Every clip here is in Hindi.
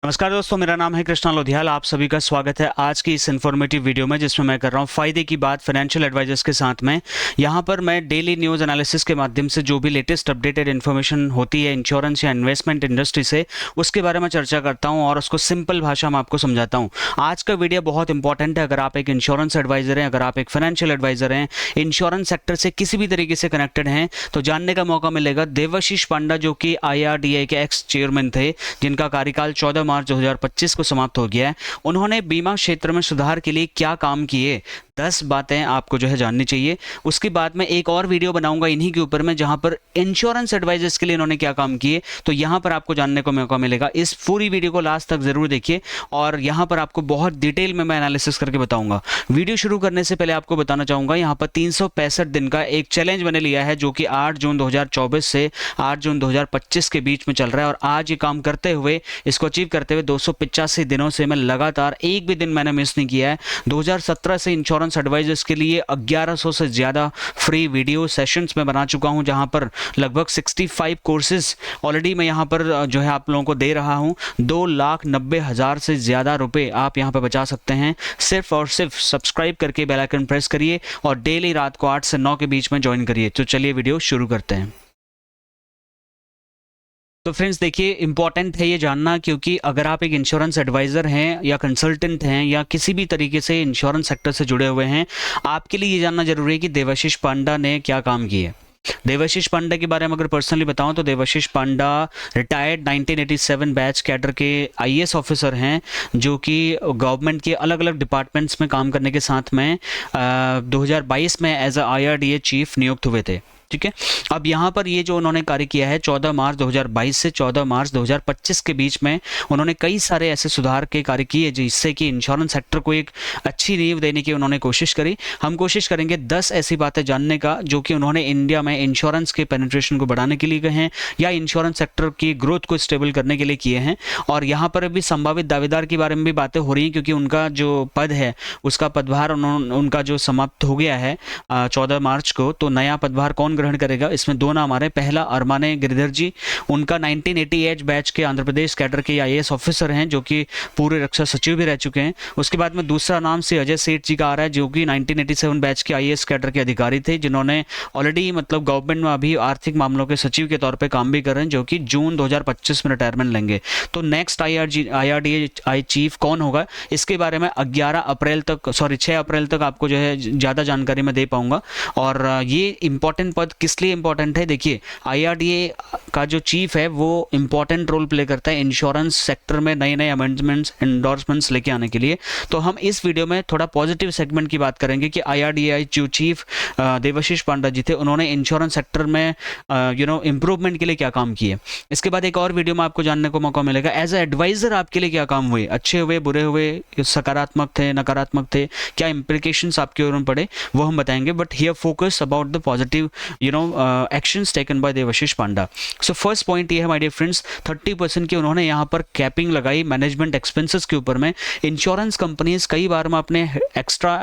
नमस्कार दोस्तों, मेरा नाम है कृष्णा लोधियाल। आप सभी का स्वागत है आज की इस इन्फॉर्मेटिव वीडियो में, जिसमें मैं कर रहा हूं फ़ायदे की बात फाइनेंशियल एडवाइजर्स के साथ में। यहां पर मैं डेली न्यूज़ एनालिसिस के माध्यम से जो भी लेटेस्ट अपडेटेड इन्फॉर्मेशन होती है इंश्योरेंस या इन्वेस्टमेंट इंडस्ट्री से, उसके बारे में चर्चा करता हूं और उसको सिंपल भाषा में आपको समझाता हूँ। आज का वीडियो बहुत इंपॉर्टेंट है। अगर आप एक इंश्योरेंस एडवाइज़र हैं, अगर आप एक फाइनेंशियल एडवाइज़र हैं, इंश्योरेंस सेक्टर से किसी भी तरीके से कनेक्टेड हैं, तो जानने का मौका मिलेगा देवाशीष पांडा, जो कि IRDAI के एक्स चेयरमैन थे, जिनका कार्यकाल 14 मार्च 2025 को समाप्त हो गया है। उन्होंने बीमा क्षेत्र में सुधार के लिए क्या काम किए, 10 बातें आपको जो है जाननी चाहिए। उसके बाद में एक और वीडियो बनाऊंगा इन्हीं के ऊपर में, जहां पर इंश्योरेंस एडवाइजर्स के लिए इन्होंने क्या काम किए, तो यहां पर आपको जानने को मौका मिलेगा। इस पूरी वीडियो को लास्ट तक जरूर देखिए और यहां पर आपको बहुत डिटेल में मैं एनालिसिस करके बताऊंगा। वीडियो शुरू करने से पहले आपको बताना चाहूंगा, यहां पर 365 दिन का एक चैलेंज मैंने लिया है, जो कि 8 जून 2024 से 8 जून 2025 के बीच में चल रहा है। और आज ये काम करते हुए, इसको अचीव करते हुए 285 दिनों से मैं लगातार एक भी दिन मैंने मिस नहीं किया है। 2017 से इंश्योरेंस एडवाइजर्स के लिए 1100 से ज़्यादा फ्री वीडियो सेशंस में बना चुका हूं, जहां पर लगभग 65 कोर्सेज ऑलरेडी मैं यहां पर जो है आप लोगों को दे रहा हूं। 2,90,000 से ज़्यादा रुपए आप यहां पर बचा सकते हैं, सिर्फ और सिर्फ सब्सक्राइब करके बेल आइकन प्रेस करिए और डेली रात को 8 से 9 के बीच में ज्वाइन करिए। तो चलिए वीडियो शुरू करते हैं। तो फ्रेंड्स देखिए, इंपॉर्टेंट है ये जानना, क्योंकि अगर आप एक इंश्योरेंस एडवाइज़र हैं या कंसल्टेंट हैं या किसी भी तरीके से इंश्योरेंस सेक्टर से जुड़े हुए हैं, आपके लिए ये जानना जरूरी है कि देवाशीष पांडा ने क्या काम किए। देवाशीष पांडा के बारे में अगर पर्सनली बताऊं तो देवाशीष पांडा रिटायर्ड 1987 बैच कैडर के IAS ऑफिसर हैं, जो कि गवर्नमेंट के अलग अलग डिपार्टमेंट्स में काम करने के साथ में 2022 में एज अ IRDA चीफ नियुक्त हुए थे। ठीक है, अब यहाँ पर ये जो उन्होंने कार्य किया है 14 मार्च 2022 से 14 मार्च 2025 के बीच में, उन्होंने कई सारे ऐसे सुधार के कार्य किए जिससे कि इंश्योरेंस सेक्टर को एक अच्छी नींव देने की उन्होंने कोशिश करी। हम कोशिश करेंगे 10 ऐसी बातें जानने का जो कि उन्होंने इंडिया में इंश्योरेंस के पेनिट्रेशन को बढ़ाने के लिए कहे हैं या इंश्योरेंस सेक्टर की ग्रोथ को स्टेबल करने के लिए किए हैं। और यहाँ पर अभी संभावित दावेदार के बारे में भी बातें हो रही हैं, क्योंकि उनका जो पद है उसका पदभार उनका जो समाप्त हो गया है 14 मार्च को। तो नया पदभार कौन ग्रहण करेगा, इसमें दो नाम आ रहे हैं। पहला अरमाने गिरिधर जी, उनका 1988 बैच के आंध्र प्रदेश कैडर के IAS ऑफिसर हैं, जो कि पूर्व रक्षा सचिव भी रह चुके हैं। उसके बाद में दूसरा नाम से अजय सेठ जी का आ रहा है, जो कि 1987 बैच के IAS कैडर के अधिकारी थे, जिन्होंने ऑलरेडी मतलब गवर्नमेंट में अभी आर्थिक मामलों के सचिव के तौर पर काम भी कर रहे हैं, जो कि जून 2025 में रिटायरमेंट लेंगे। तो नेक्स्ट IRDAI चीफ कौन होगा, इसके बारे में 6 अप्रैल तक आपको जो है ज़्यादा जानकारी मैं दे पाऊंगा। और ये इंपॉर्टेंट पद किस लिए इंपॉर्टेंट है, देखिए IRDA का जो चीफ है वो इंपॉर्टेंट रोल प्ले करता है इंश्योरेंस सेक्टर में नए नए अमेंडमेंट्स एंडोर्समेंट्स लेके आने के लिए। तो हम इस वीडियो में थोड़ा पॉजिटिव सेगमेंट की बात करेंगे कि IRDAI जो चीफ देवाशीष पांडा जी थे, उन्होंने इंश्योरेंस सेक्टर में इंप्रूवमेंट के लिए क्या काम किए। इसके बाद एक और वीडियो में आपको जानने को मौका मिलेगा एज ए एडवाइजर आपके लिए क्या काम हुए, अच्छे हुए, बुरे हुए, सकारात्मक थे, नकारात्मक थे, क्या इंप्लीकेशंस आपके ऊपर पड़े, वो हम बताएंगे। But here focus about the positive actions taken by Debashish Panda. So first point ये है माय डियर फ्रेंड्स, 30% की उन्होंने यहाँ पर कैपिंग लगाई मैनेजमेंट एक्सपेंसेस के ऊपर में। इंश्योरेंस कंपनीज कई बार में अपने एक्स्ट्रा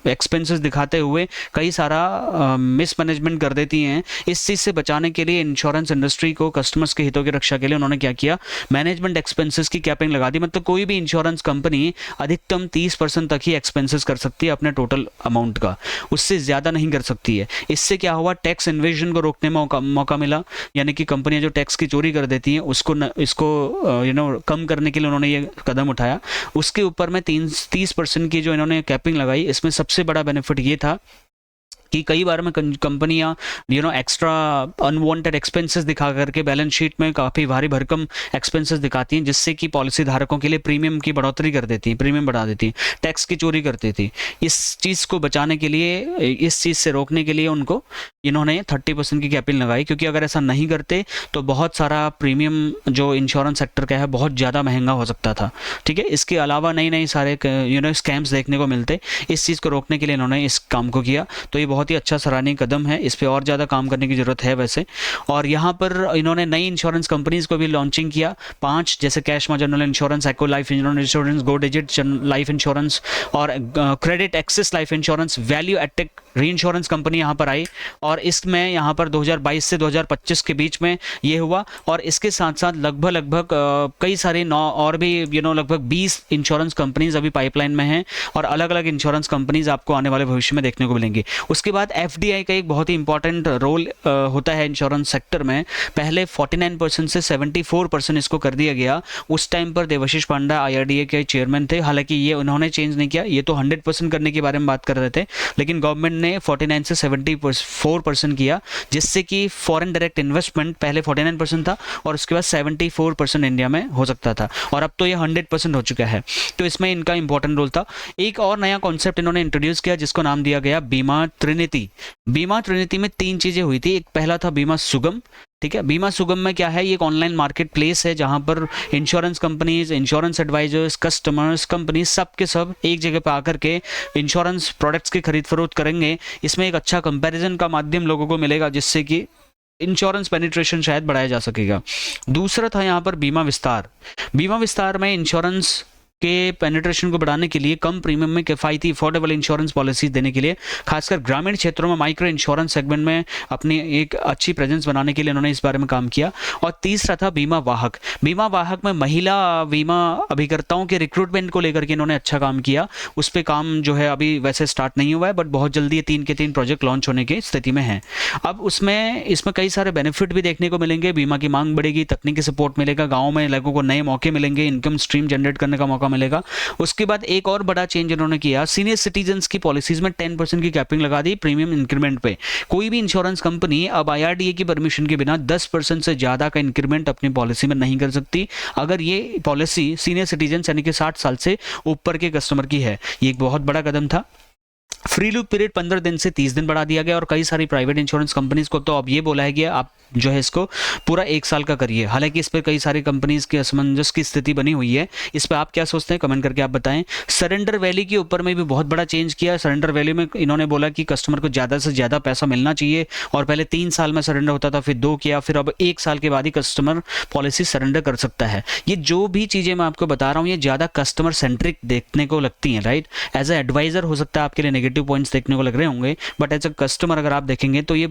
एक्सपेंसेस दिखाते हुए कई सारा मिसमैनेजमेंट कर देती हैं। इस चीज़ से बचाने के लिए इंश्योरेंस इंडस्ट्री को कस्टमर्स के हितों की रक्षा के लिए उन्होंने क्या किया, मैनेजमेंट एक्सपेंसेस की कैपिंग लगा दी। मतलब कोई भी इंश्योरेंस कंपनी अधिकतम 30% तक ही एक्सपेंसेस कर सकती है अपने टोटल अमाउंट का, उससे ज़्यादा नहीं कर सकती है। इससे क्या हुआ, टैक्स इन्वेजन को रोकने में मौका मिला, यानी कि कंपनियां जो टैक्स की चोरी कर देती हैं इसको कम करने के लिए उन्होंने ये कदम उठाया। उसके ऊपर में 30% की जो इन्होंने कैपिंग लगाई, इसमें सबसे बड़ा बेनिफिट ये था कि कई बार में कंपनियां एक्स्ट्रा अनवांटेड एक्सपेंसेस दिखा करके बैलेंस शीट में काफ़ी भारी भरकम एक्सपेंसेस दिखाती हैं, जिससे कि पॉलिसी धारकों के लिए प्रीमियम की बढ़ोतरी कर देती हैं, प्रीमियम बढ़ा देती हैं, टैक्स की चोरी करती थी। इस चीज़ को बचाने के लिए, इस चीज़ से रोकने के लिए उनको इन्होंने 30% की कैपिंग लगाई, क्योंकि अगर ऐसा नहीं करते तो बहुत सारा प्रीमियम जो इंश्योरेंस सेक्टर का है बहुत ज़्यादा महंगा हो सकता था। ठीक है, इसके अलावा नई नई सारे स्कैम्स देखने को मिलते। इस चीज़ को रोकने के लिए इन्होंने इस काम को किया, तो ये बहुत बहुत ही अच्छा सराहनीय कदम है, इस पे और ज़्यादा काम करने की ज़रूरत है वैसे। और यहाँ पर इन्होंने नई इंश्योरेंस कंपनीज़ को भी लॉन्चिंग किया 5, जैसे Kshema general insurance, Acko life insurance, Go Digit life insurance और Credit Access life insurance, Value Attic Re insurance company यहाँ पर आई। और इसमें यहाँ पर 2022 से 2025 के बीच में ये हुआ। और इसके साथ साथ लगभग कई सारे 9 और भी लगभग 20 इंश्योरेंस कंपनीज अभी पाइपलाइन में हैं और अलग अलग इंश्योरेंस कंपनीज आपको आने वाले भविष्य में देखने को मिलेंगी। उसके बाद एफडीआई का एक बहुत ही इंपॉर्टेंट रोल होता है इंश्योरेंस सेक्टर में। पहले 49% से 74% इसको कर दिया गया। उस टाइम पर देवाशीष पांडा आईआरडीए के चेयरमैन थे, हालांकि ये उन्होंने चेंज नहीं किया, ये तो 100% करने के बारे में बात कर रहे थे, लेकिन गवर्नमेंट ने 49 से 74% किया, जिससे कि फॉरेन डायरेक्ट इन्वेस्टमेंट पहले 49% था और उसके बाद 74% इंडिया में हो सकता था, और अब तो ये 100% हो चुका है। तो इसमें इनका इंपॉर्टेंट रोल था। एक और नया कॉन्सेप्ट इन्होंने इंट्रोड्यूस किया जिसको नाम दिया गया बीमा त्रिनिति। बीमा त्रिनिति में 3 चीजें हुई थी। एक पहला था बीमा सुगम, ठीक है। बीमा सुगम में क्या है, ये एक ऑनलाइन मार्केट प्लेस है जहां पर insurance companies, insurance advisors, customers, companies सब के सब एक जगह पे आकर के इंश्योरेंस प्रोडक्ट्स की खरीद फरोख्त करेंगे। इसमें एक अच्छा कंपैरिजन का माध्यम लोगों को मिलेगा जिससे कि इंश्योरेंस पेनिट्रेशन शायद बढ़ाया जा सकेगा। दूसरा था यहाँ पर बीमा विस्तार। बीमा विस्तार में इंश्योरेंस के पेनिट्रेशन को बढ़ाने के लिए कम प्रीमियम में किफायती अफोर्डेबल इंश्योरेंस पॉलिसीज देने के लिए, खासकर ग्रामीण क्षेत्रों में माइक्रो इंश्योरेंस सेगमेंट में अपनी एक अच्छी प्रेजेंस बनाने के लिए उन्होंने इस बारे में काम किया। और तीसरा था बीमा वाहक। बीमा वाहक में महिला बीमा अभिकर्ताओं के रिक्रूटमेंट को लेकर के इन्होंने अच्छा काम किया। उस पर काम जो है अभी वैसे स्टार्ट नहीं हुआ है, बट बहुत जल्दी ये 3 के 3 प्रोजेक्ट लॉन्च होने की स्थिति में है। अब इसमें कई सारे बेनिफिट भी देखने को मिलेंगे। बीमा की मांग बढ़ेगी, तकनीकी सपोर्ट मिलेगा, गाँव में लोगों को नए मौके मिलेंगे, इनकम स्ट्रीम जनरेट करने का मौका मिलेगा। उसके बाद एक और बड़ा चेंज इन्होंने किया, सीनियर सिटीजन्स की पॉलिसीज में 10% की कैपिंग लगा दी प्रीमियम इंक्रीमेंट पे। कोई भी इंश्योरेंस कंपनी अब आईआरडीए की परमिशन के बिना 10% से ज्यादा का इंक्रीमेंट अपनी पॉलिसी में नहीं कर सकती, अगर ये पॉलिसी सीनियर सिटीजन यानी कि 60 साल से ऊपर के कस्टमर की है। ये एक बहुत बड़ा कदम था। फ्री लूप पीरियड 15 दिन से 30 दिन बढ़ा दिया गया और कई सारी प्राइवेट इंश्योरेंस कंपनीज को तो अब ये बोला है कि आप जो है इसको पूरा 1 साल का करिए। हालांकि इस पर कई सारी कंपनीज के असमंजस की स्थिति बनी हुई है। इस पर आप क्या सोचते हैं, कमेंट करके आप बताएं। सरेंडर वैल्यू के ऊपर में भी बहुत बड़ा चेंज किया। सरेंडर वैल्यू में इन्होंने बोला कि कस्टमर को ज़्यादा से ज़्यादा पैसा मिलना चाहिए, और पहले 3 साल में सरेंडर होता था, फिर 2 किया, फिर अब 1 साल के बाद ही कस्टमर पॉलिसी सरेंडर कर सकता है। ये जो भी चीज़ें मैं आपको बता रहा हूँ ये ज़्यादा कस्टमर सेंट्रिक देखने को लगती हैं, राइट। एज ए एडवाइजर हो सकता है आपके लिए नेगेटिव पॉइंट्स देखने को लग रहे होंगे, बट एज अ कस्टमर अगर आप देखेंगे तो ये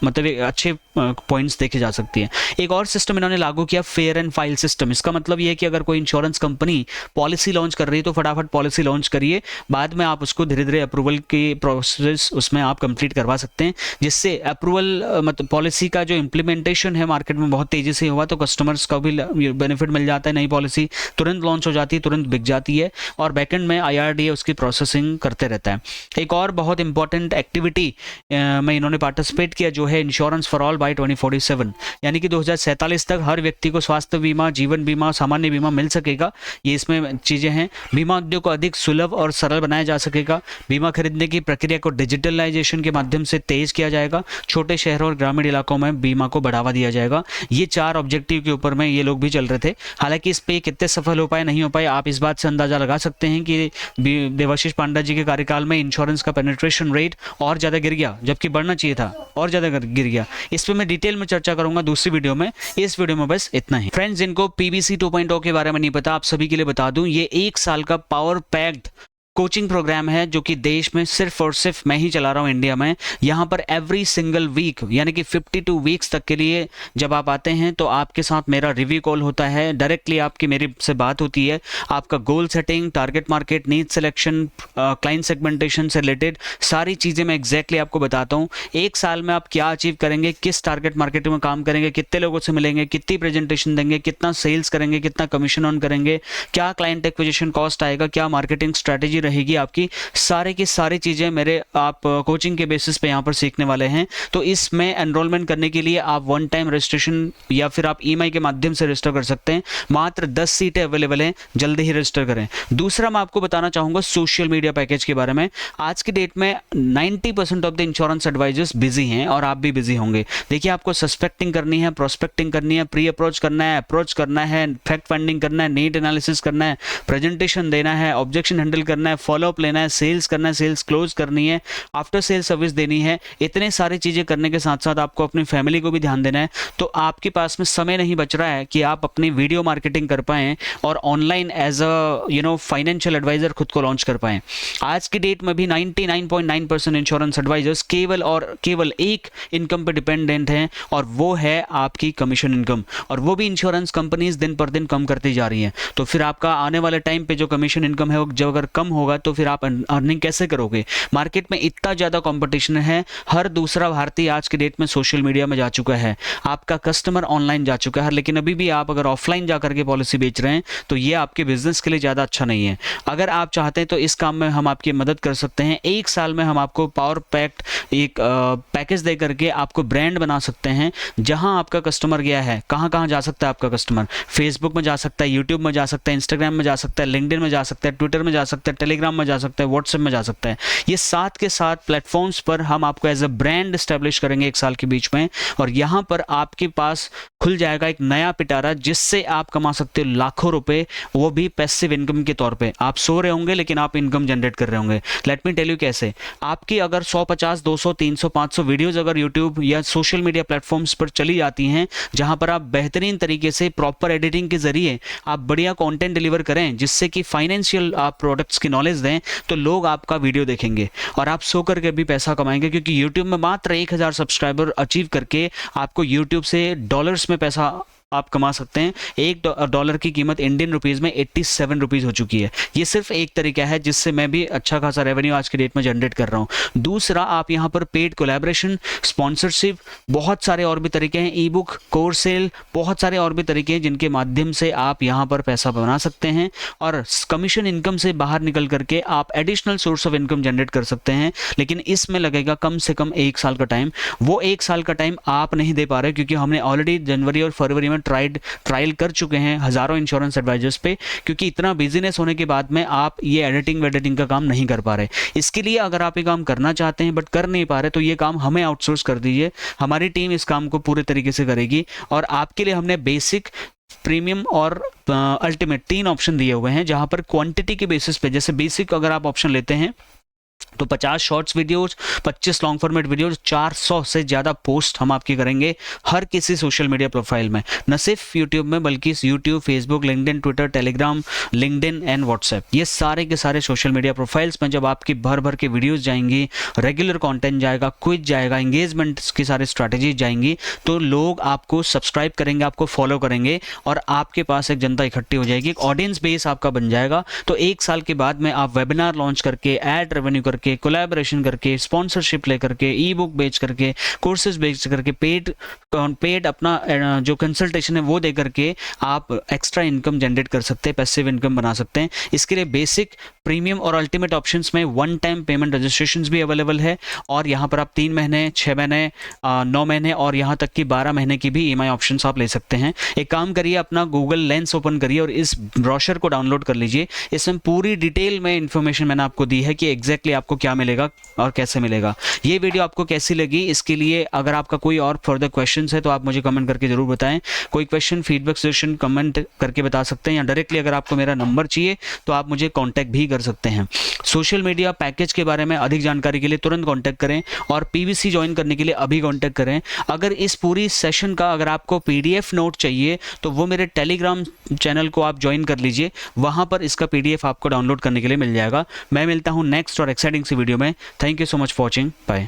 मतलब अच्छे पॉइंट्स देखे जा सकती है। एक और सिस्टम इन्होंने लागू किया, फेयर एंड फाइल सिस्टम। इसका मतलब ये है कि अगर कोई इंश्योरेंस कंपनी पॉलिसी लॉन्च कर रही है तो फटाफट पॉलिसी लॉन्च करिए, बाद में आप उसको धीरे धीरे अप्रूवल की प्रोसेस उसमें आप कंप्लीट करवा सकते हैं, जिससे अप्रूवल मतलब पॉलिसी का जो इंप्लीमेंटेशन है मार्केट में बहुत तेजी से हुआ, तो कस्टमर्स का भी बेनिफिट मिल जाता है। नई पॉलिसी तुरंत लॉन्च हो जाती है, तुरंत बिक जाती है, और बैकएंड में आईआरडीए उसकी प्रोसेसिंग करते रहता है। एक और बहुत इंपॉर्टेंट एक्टिविटी में इन्होंने पार्टिसिपेट किया जो है इंश्योरेंस फॉर ऑल बाय 2047, यानी कि 2047 तक हर व्यक्ति को स्वास्थ्य बीमा, जीवन बीमा, सामान्य बीमा मिल सकेगा। ये इसमें चीजें हैं। बीमा उद्योग को अधिक सुलभ और सरल बनाया जा सकेगा। बीमा खरीदने की प्रक्रिया को डिजिटलाइजेशन के माध्यम से तेज किया जाएगा। छोटे शहरों और ग्रामीण इलाकों में बीमा को बढ़ावा दिया जाएगा। ये 4 ऑब्जेक्टिव के ऊपर में ये लोग भी चल रहे थे। हालांकि इस पे कितने सफल हो पाए नहीं हो पाए, आप इस बात से अंदाजा लगा सकते हैं कि देवाशीष पांडा जी के कार्यकाल में इंश्योरेंस का पेनिट्रेशन रेट और ज्यादा गिर गया, जबकि बढ़ना चाहिए था, और ज्यादा गिर गया। इस पे मैं डिटेल में चर्चा करूंगा दूसरी वीडियो में। इस वीडियो में बस इतना ही। फ्रेंड्स, जिनको पीबीसी 2.0 के बारे में नहीं पता, आप सभी के लिए बता दूं, ये 1 साल का पावर पैक्ड कोचिंग प्रोग्राम है जो कि देश में सिर्फ और सिर्फ मैं ही चला रहा हूँ इंडिया में। यहाँ पर एवरी सिंगल वीक यानी कि 52 वीक्स तक के लिए जब आप आते हैं तो आपके साथ मेरा रिव्यू कॉल होता है, डायरेक्टली आपकी मेरी से बात होती है। आपका goal setting, target market, need selection, client segmentation से रिलेटेड सारी चीज़ें मैं एग्जैक्टली आपको बताता हूँ। 1 साल में आप क्या अचीव करेंगे, किस टारगेट मार्केट में काम करेंगे, कितने लोगों से मिलेंगे, कितनी प्रेजेंटेशन देंगे, कितना सेल्स करेंगे, कितना कमीशन ऑन करेंगे, क्या क्लाइंट एक्विजिशन कॉस्ट आएगा, क्या मार्केटिंग स्ट्रैटेजी रहेगी आपकी, सारे की सारी चीज़ें मेरे आप कोचिंग के बेसिस पे यहाँ पर सीखने वाले हैं। तो इसमें एनरोलमेंट करने के लिए आप 1 टाइम रजिस्ट्रेशन या फिर आप ईएमआई के माध्यम से रजिस्टर कर सकते हैं। मात्र 10 सीटें अवेलेबल हैं, जल्दी ही रजिस्टर करें। दूसरा मैं आपको बताना चाहूँगा सोशल मीडिया पैकेज के बारे में। आज की डेट में 90% of the insurance advisors busy हैं और आप भी बिजी होंगे। देखिए, आपको सस्पेक्टिंग करनी है, प्रोस्पेक्टिंग करनी है, प्री अप्रोच करना है, अप्रोच करना है, फैक्ट फाइंडिंग करना है, नीड एनालिसिस करना है, प्रेजेंटेशन देना है, ऑब्जेक्शन हैंडल करना है, फॉलोअप लेना है, सेल्स करना है, सेल्स क्लोज करनी है, आफ्टर सेल सर्विस देनी है, इतने सारी चीज़ें करने के साथ साथ आपको अपनी फैमिली को भी ध्यान देना है, तो आपके पास में समय नहीं बच रहा है कि आप अपनी वीडियो मार्केटिंग कर पाएँ और online as a financial adviser खुद को लॉन्च कर पाएँ। आज की डेट में भी 99.9% इंश्योरेंस एडवाइजर्स केवल और केवल एक इनकम पे डिपेंडेंट हैं, और वो है आपकी कमीशन इनकम, और वो भी इंश्योरेंस कंपनीज दिन पर दिन कम करती जा रही हैं। तो फिर आपका आने वाले टाइम पे जो कमीशन इनकम है वो जब अगर कम होगा तो फिर आप अर्निंग कैसे करोगे? मार्केट में इतना ज़्यादा कंपटीशन है, हर दूसरा भारतीय आज की डेट में सोशल मीडिया में जा चुका है, आपका कस्टमर ऑनलाइन जा चुका है, लेकिन अभी भी आप अगर ऑफलाइन जा करके पॉलिसी बेच रहे हैं तो ये आपके बिजनेस के लिए ज़्यादा अच्छा नहीं है। अगर आप चाहते हैं तो इस काम में हम आपकी मदद कर सकते हैं। एक साल में हम आपको पावर पैक्ड एक पैकेज दे करके आपको ब्रांड बना सकते हैं। जहां आपका कस्टमर गया है, कहां कहां जा सकता है आपका कस्टमर? फेसबुक में जा सकता है, यूट्यूब में जा सकता है, इंस्टाग्राम में जा सकता है, लिंक्डइन में जा सकता है, ट्विटर में जा सकता है, टेलीग्राम में जा सकता है, व्हाट्सएप में जा सकता है। ये 7 के 7 प्लेटफॉर्म्स पर हम आपको एज अ ब्रांड एस्टेब्लिश करेंगे 1 साल के बीच में, और यहाँ पर आपके पास खुल जाएगा एक नया पिटारा जिससे आप कमा सकते हो लाखों रुपए, वो भी पैसिव इनकम के तौर पे। आप सो रहे होंगे लेकिन आप इनकम जनरेट कर रहे होंगे। लेट मी टेल यू कैसे। आपकी अगर 150, 200, 300, 500 वीडियोस अगर यूट्यूब या सोशल मीडिया प्लेटफॉर्म्स पर चली जाती हैं, जहां पर आप बेहतरीन तरीके से प्रॉपर एडिटिंग के जरिए आप बढ़िया कंटेंट डिलीवर करें जिससे कि फाइनेंशियल आप प्रोडक्ट्स की नॉलेज दें, तो लोग आपका वीडियो देखेंगे और आप सो करके भी पैसा कमाएंगे, क्योंकि यूट्यूब में मात्र 1000 सब्सक्राइबर अचीव करके आपको यूट्यूब से डॉलर्स में पैसा आप कमा सकते हैं। $1 की कीमत इंडियन रुपीज़ में 87 रुपीज़ हो चुकी है। ये सिर्फ एक तरीका है जिससे मैं भी अच्छा खासा रेवेन्यू आज की डेट में जनरेट कर रहा हूँ। दूसरा, आप यहाँ पर पेड कोलैबोरेशन, स्पॉन्सरशिप, बहुत सारे और भी तरीके हैं, ई बुक, कोर्स सेल, बहुत सारे और भी तरीके हैं जिनके माध्यम से आप यहाँ पर पैसा बना सकते हैं और कमीशन इनकम से बाहर निकल करके आप additional source of income generate कर सकते हैं। लेकिन इसमें लगेगा कम से कम 1 साल का टाइम। वो 1 साल का टाइम आप नहीं दे पा रहे, क्योंकि हमने ऑलरेडी जनवरी और फरवरी में ट्रायल कर चुके हैं हजारों इंश्योरेंस एडवाइजर्स पे, क्योंकि इतना बिजीनेस होने के बाद में आप ये एडिटिंग का काम नहीं कर पा रहे। इसके लिए अगर आप ये काम करना चाहते हैं बट कर नहीं पा रहे, तो ये काम हमें आउटसोर्स कर दीजिए। हमारी टीम इस काम को पूरे तरीके से करेगी और आपके लिए हमने बेसिक, प्रीमियम और अल्टीमेट 3 ऑप्शन दिए हुए हैं, जहां पर क्वांटिटी के बेसिस पे, जैसे बेसिक अगर आप ऑप्शन लेते हैं तो 50 shorts videos, 25 long format videos, 400 से ज़्यादा पोस्ट हम आपकी करेंगे हर किसी सोशल मीडिया प्रोफाइल में, न सिर्फ यूट्यूब में बल्कि YouTube, Facebook, LinkedIn, Twitter, Telegram, LinkedIn and WhatsApp, ये सारे के सारे सोशल मीडिया प्रोफाइल्स में जब आपकी भर भर के वीडियोज़ जाएंगी, रेगुलर कॉन्टेंट जाएगा, क्विज जाएगा, इंगेजमेंट की सारी स्ट्रैटेजीज जाएंगी, तो लोग आपको सब्सक्राइब करेंगे, आपको फॉलो करेंगे और आपके पास एक जनता इकट्ठी हो जाएगी, एक ऑडियंस बेस आपका बन जाएगा। तो 1 साल के बाद में आप वेबिनार लॉन्च करके, एड रेवेन्यू करके, कोलैबोरेशन करके, स्पॉन्सरशिप लेकर के, ई बुक बेच करके, कोर्सेज बेच करके, पेड अपना जो कंसल्टेशन है वो दे करके आप एक्स्ट्रा इनकम जनरेट कर सकते हैं, पैसिव इनकम बना सकते हैं। इसके लिए बेसिक, प्रीमियम और अल्टीमेट ऑप्शंस में 1 टाइम पेमेंट रजिस्ट्रेशंस भी अवेलेबल है, और यहाँ पर आप 3 महीने, 6 महीने, 9 महीने और यहाँ तक कि 12 महीने की भी EMI ऑप्शंस आप ले सकते हैं। एक काम करिए, अपना गूगल लेंस ओपन करिए और इस ब्रोशर को डाउनलोड कर लीजिए। इसमें पूरी डिटेल में इन्फॉर्मेशन मैंने आपको दी है कि एग्जैक्टली आपको क्या मिलेगा और कैसे मिलेगा। ये वीडियो आपको कैसी लगी, इसके लिए अगर आपका कोई और फर्दर क्वेश्चंस है तो आप मुझे कमेंट करके जरूर बताएं। कोई क्वेश्चन, फीडबैक, सजेशन कमेंट करके बता सकते हैं, या डायरेक्टली अगर आपको मेरा नंबर चाहिए तो आप मुझे कांटेक्ट भी कर सकते हैं। सोशल मीडिया पैकेज के बारे में अधिक जानकारी के लिए तुरंत कांटेक्ट करें और PVC ज्वाइन करने के लिए अभी कांटेक्ट करें। अगर इस पूरी सेशन का अगर आपको PDF नोट चाहिए तो वो मेरे टेलीग्राम चैनल को आप ज्वाइन कर लीजिए, वहां पर इसका PDF आपको डाउनलोड करने के लिए मिल जाएगा। मैं मिलता हूं नेक्स्ट और एक्साइटिंग सी वीडियो में। Thank you so much for watching. Bye.